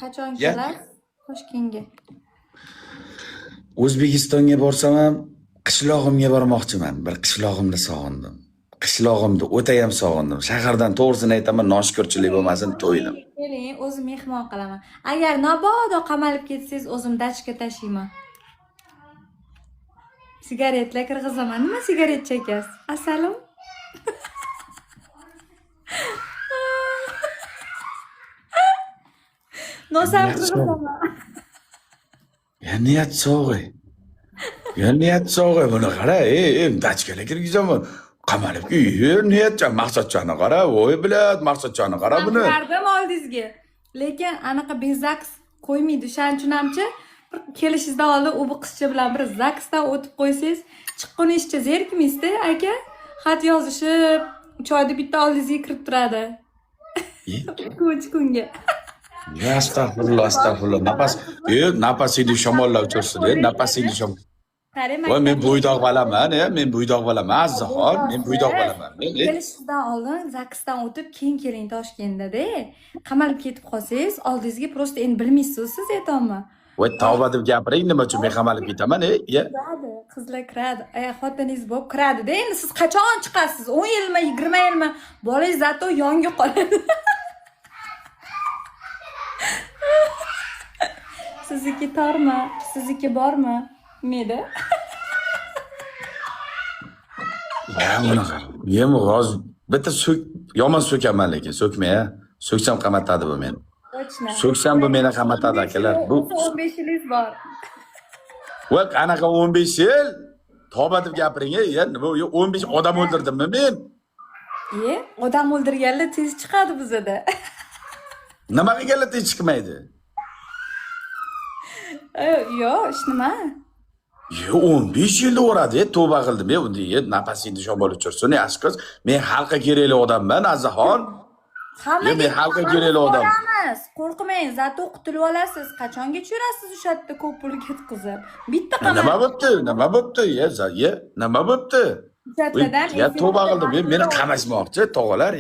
Qachon Ya kelasiz Toshkentga? O'zbekistonga borsam ham qishlog'imga bormoqchiman. Bir qishlog'imni sog'indim. Qishlog'imni o'ta ham sog'indim. Shahardan to'g'risini aytaman, noshukrchilik bo'lmasin, to'ydim. Keling, o'zim mehmon qilaman. Agar mabodo qamalib ketsangiz, o'zim dachka tashiyman. Sigaretlar kirg'izaman. Nima sigaret chekasiz? Asalim? Nosam kirg'izaman. Ya niyat sog'ay. Ya niyat sog'ay. Buni qara, dachkaga kirgizaman. Qamalib niyatcha maqsadchani qara. Voy bilat, maqsadchani qara buni. Kirdim oldingizga. Lekin anaqa bezaks qo'ymaydi. Shuning uchun hamchi bir kelishingizdan oldin u qizcha bilan bir zaksdan o'tib qo'ysangiz, chiqqunizcha zerikmaysizda, aka. Xat yozishib, choyni bitta oldingizga kirib turadi. Kunchi kunga. Ya astag'firullah, astag'firullah. Napasingni shamollab o'tirsin, napasingni shamol. Voy, men bo'ydoq bolaman, men bo'ydoq bolaman, Azzaxon, men bo'ydoq bolaman. Kelishingizdan oldin zaksdan o'tib keyin keling Toshkentda-da. Qamalib ketib qolsangiz, oldingizga prosta endi bilmaysiz siz aytolma. Voy, tavba deb gapiring, nima uchun men qamalib ketaman, ya? Kiradi, qizlar kiradi. Xotiningiz bo'lib kiradi-da. Endi siz qachon chiqasiz? 10 yilmi, 20 yilmi? Bolangiz zato yonga qoladi. Sizniki tormi? Sizniki bormi? Meda. Ya buni qara. Men hozir bitta yomon so'kaman lekin, so'kmay, so'ksam qamatadi bu meni. Точно. So'ksam bu meni qamatadi akalar. Bu 15 yilingiz bor. voy, qanaqa 15 yil? Tavba deb gapiring, ya nima 15 odam o'ldirdimmi men? Odam o'ldirganlar tez chiqadi bizada. Nima qilganlar tez chiqmaydi? Yo'q, ish nima? 15 yilda o'radi, tavba qildim. Unda napasingni shamol uchirsin, yaxshi qiz. Men xalqqa kerakli odamman, Azzaxon. Men xalqqa kerakli odam. Qo'rqmang, zato qutulib olasiz. Qachongacha yurasiz o'sha yerda ko'p pul ketqizib? Bitta Nima bo'pti? Nima bo'pti? Nima bo'pti? Ya tavba qildim. Meni qamashmoqchi tog'alar,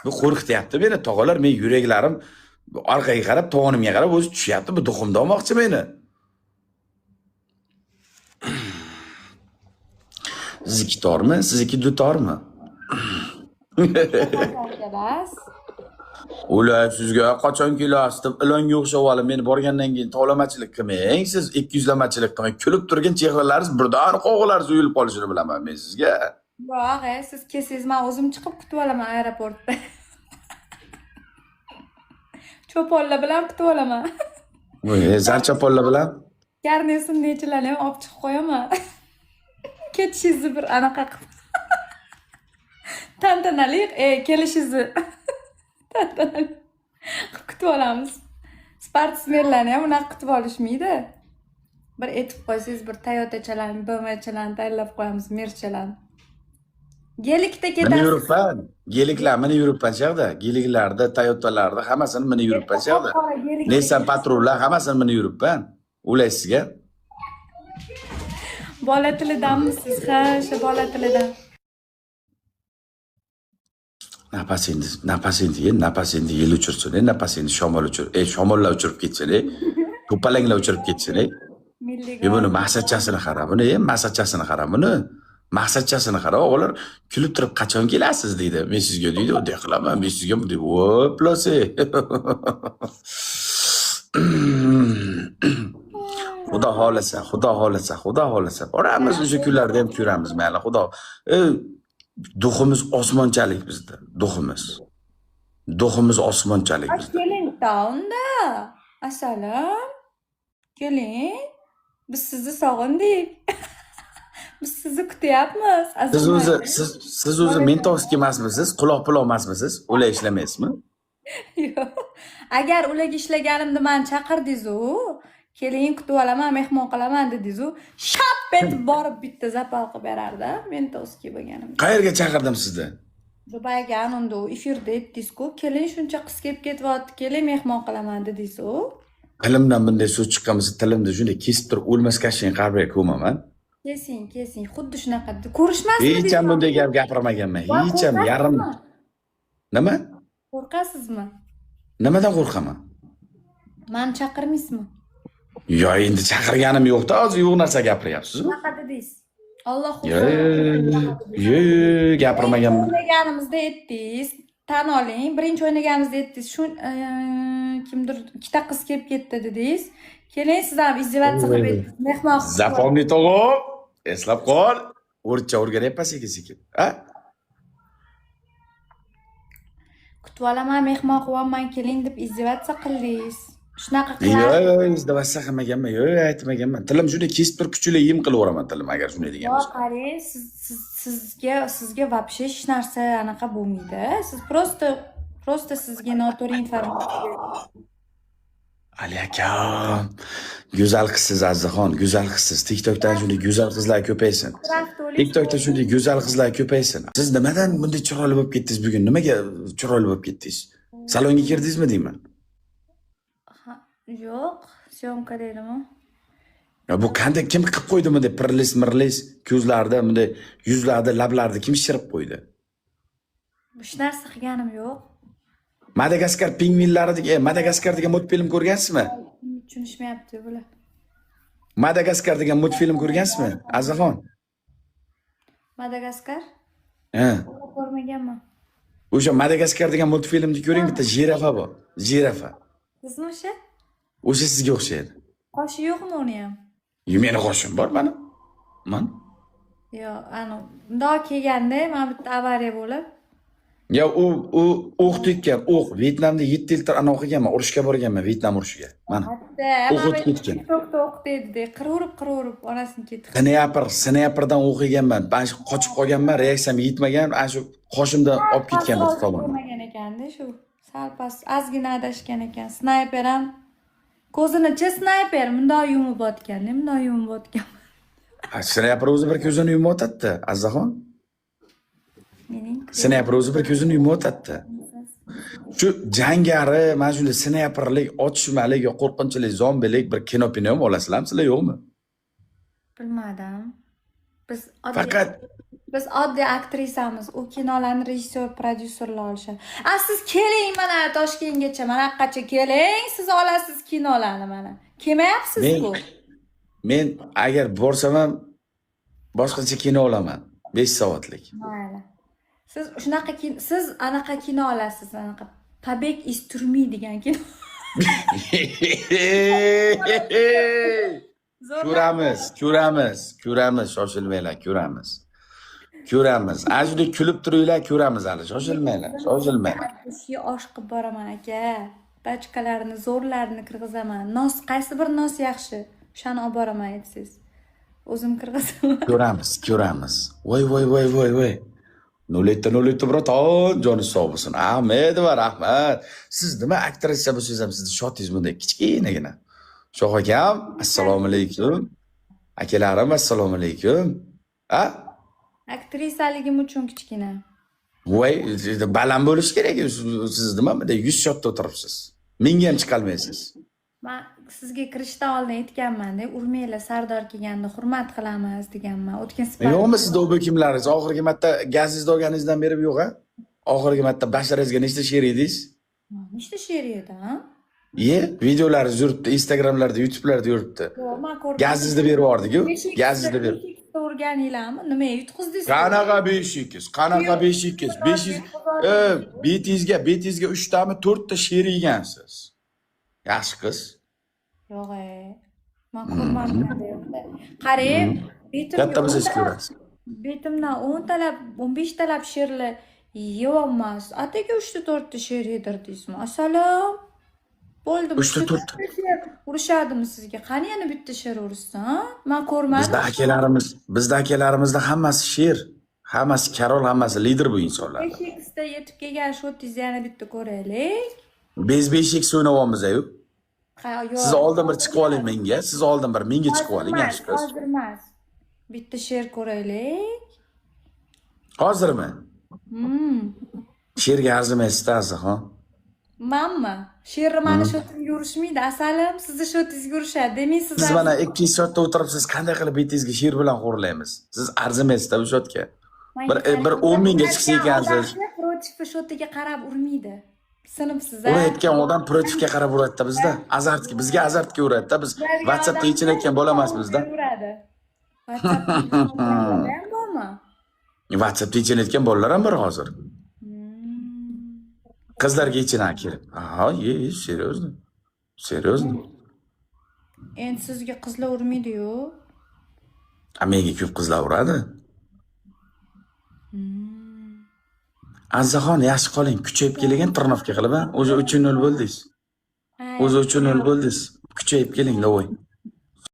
Bu qo'rqityapti meni tog'alar. Men yuraklarim orqaga qarab, tovonimga qarab o'zi tushyapti. Bu duxumda olmoqchi meni. Sizniki tormi? Sizniki dutormi? Ular sizga qachon kelasiz deb ilonga o'xshab olib meni borgandan keyin tovlamachilik qilmang. Siz 200lamachilik qilmang. Kulib turgan chehralaringiz birdan qo'g'ilariz uyilib qolishini bilaman men sizga. Yo'q, siz kelsangiz men o'zim chiqib kutib olaman aeroportda. Cho'ponlar bilan kutib olaman. Voy, zarchaponlar bilan? Karnesini nechilarni ham olib chiqib qo'yaman. Ketishingizni bir anaqa qilib. Tantanali, kelishingizni tantanali qilib kutib olamiz. Sportsmenlarni ham unaqa kutib olishmaydi. Bir aytib qo'ysangiz, bir Toyotachalarni, BMWchalarni tayyorlab qo'yamiz, Merchchalarni. Gelikda ketasiz. Meni yuribman. Geliklar meni yuribman chaqda. Geliklarda, Toyotalarda hammasini meni yuribman chaqda. Nissan Patrollar hammasini meni yuribman. Ulaysizga. Bola tilidanmisiz? Ha, o'sha bola tilidan. Napasingni yel uchirsin, napasingni shamol uchir. Shamollar uchirib ketsin, to'palanglar uchirib ketsin. Buni maqsadchasini qara, buni maqsadchasini qara, buni. Maqsadchasini qara, o'g'illar kulib turib qachon kelasiz deydi. Men sizga deydi, unday qilaman, men sizga bunday voplase. Xudo xohlasa. Boramiz o'sha kunlarda ham ko'ramiz, mayli, xudo. Duximiz osmonchalik bizda, duximiz. Duximiz osmonchalik bizda. Keling unda. Assalom. Keling. Biz sizni sog'indik. Biz sizni kutyapmiz. Siz o'zi mentovskiy emasmisiz? Quloq-puloq emasmisiz? Ular ishlamaysizmi? Yo'q. Agar ularga ishlaganimda meni chaqirdingiz-ku, keling kutib olaman, mehmon qilaman dedingiz-ku, shap etib borib bitta zapal qilib berardi, mentovskiy bo'lganimda. Qayerga chaqirdim sizni? Dubayga unda efirda aytdingiz-ku, keling shuncha qiz kelib ketyapti, keling mehmon qilaman dedingiz-ku. Tilimdan bunday so'z chiqqan bo'lsa, tilimda shunday kesib turib o'lmas kashin qalbiga ko'maman. Kesing. Xuddi shunaqa. Ko'rishmasmi? Hech ham bunday gap gapirmaganman. Hech ham yarim. Nima? Qo'rqasizmi? Nimadan qo'rqaman? Mani chaqirmaysizmi? Yo, endi chaqirganim yo'q-da, hozir yo'q narsa gapiryapsiz. Unaqa dedingiz. Alloh Yo, gapirmaganman. o'ynaganimizda aytdingiz. Tan oling, birinchi o'ynaganimizda aytdingiz. Shu kimdir ikkita qiz kelib ketdi dedingiz. Keling, siz ham izdivatsiya qilib aytdingiz. Mehmon qilib. Zapomni o'g'il, eslab qol. O'rcha o'rganyapman sekin-sekin. Ha? Kutib olaman, mehmon qilyapman, keling deb izdivatsiya qildingiz. Shunaqa Yo, qilasiz. izdavassa qilmaganman, yo, aytmaganman. Tilim shunday kesib turib kuchli yem qilaveraman tilim agar shunday degan Yo, bo'lsa. qarang, sizga вообще hech narsa anaqa bo'lmaydi. Siz просто sizga noto'g'ri informatsiya. Ali akam, go'zal qizsiz Azizxon, go'zal qizsiz. TikTokdan shunday go'zal qizlar ko'paysin. TikTokda shunday go'zal qizlar ko'paysin. Siz nimadan bunday chiroyli bo'lib ketdingiz bugun? Nimaga chiroyli bo'lib ketdingiz? Salonga kirdingizmi deyman? Yo'q, syomka deydimi? Ya bu qanday kim qilib qo'ydi bunday pirlis-mirlis ko'zlarda, bunday yuzlarda, lablarda kim shirib qo'ydi? Hech narsa qilganim yo'q. Madagaskar pingvinlaridagi, Madagaskar degan multfilm ko'rgansizmi? Tushunishmayapti bular. Madagaskar degan multfilm ko'rgansizmi? Azizxon. Madagaskar? Ha. Ko'rmaganman. O'sha Madagaskar degan multfilmni ko'ring, bitta jirafa bor. Jirafa. Sizmi o'sha? O'sha sizga o'xshaydi. Qoshi yo'qmi uni ham? Meni qoshim bor mana. Man. Yo'q, bundoq kelganda mana bitta avariya bo'lib. Ya u o'q tekkan, o'q. Vyetnamda 7 yil anaqa qilganman, urushga borganman, Vyetnam urushiga. Mana. O'q ketgan. TikTokda o'q dedi, qiraverib onasini ketdi. Sniperdan o'q yeganman. Ben qochib qolganman, reaksiyam yetmagan, ana shu qoshimdan olib ketgan bir kitobni. Ko'rmagan ekanda shu. Sal pas ozgina adashgan ekan. Snayper ham ko'zini-chi snayper bundoq yumib otganda, bundoq yumib otgan. Sniper o'zi bir ko'zini yumib o'tadi, Azizxon. Mening Sniper o'zi bir ko'zini yumib o'tadi. Shu jangari, mana shunday sniperlik, otishmalik yo qo'rqinchlik, zombilik bir kino ham olasizlarmi sizlar yo'qmi? bilmadim. Faqat Biz oddiy aktrisamiz. U kinolarni rejissyor, prodyuserlar olishadi. Siz keling mana Toshkentgacha, mana yoqqacha keling, siz olasiz kinolarni mana. Kelmayapsiz-ku. Men agar borsam ham boshqacha kino olaman. 5 soatlik. Mayli. Siz shunaqa siz anaqa kino olasiz, anaqa Побег из тюрьмы degan kino. Ko'ramiz, shoshilmanglar, ko'ramiz. Ajli kulib turinglar, ko'ramiz hali, shoshilmanglar. Shu osh qilib boraman aka. Bachkalarni, zo'rlarini kirgizaman. Nos qaysi bir nos yaxshi? O'shani olib boraman aytsangiz. O'zim kirgizaman. Ko'ramiz. Voy. Nolita braton, joni sog' bo'lsin. Ahmedova, rahmat. Siz nima aktrisa bo'lsangiz ham sizni shotingiz bunday kichkinagina. Shoh akam, assalomu alaykum. Akalarim, assalomu alaykum. Aktrisaligim uchun kichkina. Voy, baland bo'lish kerak. Siz nima bunday 100 shotda o'tiribsiz? Menga ham chiqolmaysiz. Men sizga kirishdan oldin aytganman-da, urmanglar, Sardor kelganda hurmat qilamiz deganman. O'tgan safar. Yo'qmi sizda o'bu kimlaringiz? Oxirgi marta gazingizni olganingizdan beri yo'q-a? Oxirgi marta basharingizga nechta she'r edingiz? Nechta she'r edi, ha? Videolaringiz yuribdi, Instagramlarda, YouTube'larda yuribdi. Yo'q, men ko'rdim. Gazingizni berib yubordik-ku. Gazingizni berib. O'rganinglarmi? Nima yutqizdingiz? Qanaqa 500? 500? Betingizga 3 tami, 4 ta she'r yegansiz. Yaxshi qiz. Yo'q, men ko'rmadim. Qarang, Katta biz ko'rasiz. Betimdan 10 talab, 15 talab she'rlar yeyolmas. Ataga 3 ta 4 ta she'r yedirdingizmi? Assalom. Bo'ldi. 3 ta 4 ta. Urishadimi sizga? Qani yana bitta she'r urishsin, ha? Men ko'rmadim. Bizda akalarimizda hammasi she'r, hammasi Karol, hammasi lider bu insonlar. 5x'da yetib kelgan shotingizni yana bitta ko'raylik. Biz 5x o'ynayapmiz-ku. Siz oldin bir chiqib oling menga, chiqib oling, yaxshi qiz. Hozir emas. Bitta she'r ko'raylik. Hozirmi? She'rga arzimaysiz-da, Azizxon. Menmi? She'r mani shotimga urishmaydi, asalim, sizni shotingizga urishadi. Demak, siz mana 2 soatda o'tiribsiz, qanday qilib betingizga she'r bilan xo'rlaymiz? Siz arzimaysiz-da bu shotga. Bir 10 mingga chiqsa ekansiz. Protiv shotiga qarab urmaydi. Sinibsiz a. Urayotgan odam protivga qarab uradida bizda. Azartga, bizga azartga uradida biz. WhatsAppda yechinayotgan bola emas bizda. Uradi. WhatsAppda yechinayotgan bola ham bormi? WhatsAppda yechinayotgan bolalar ham bor hozir. Qizlarga yechinan kelib. Ha, seryozni. Seryozni. Endi sizga qizlar urmaydi-yu. Menga ko'p qizlar uradi. Azzaxon, yaxshi qoling, kuchayib keling, tirnoqga qilib, o'zi 3-0 bo'ldingiz. O'zi 3-0 bo'ldingiz. Kuchayib keling, davay.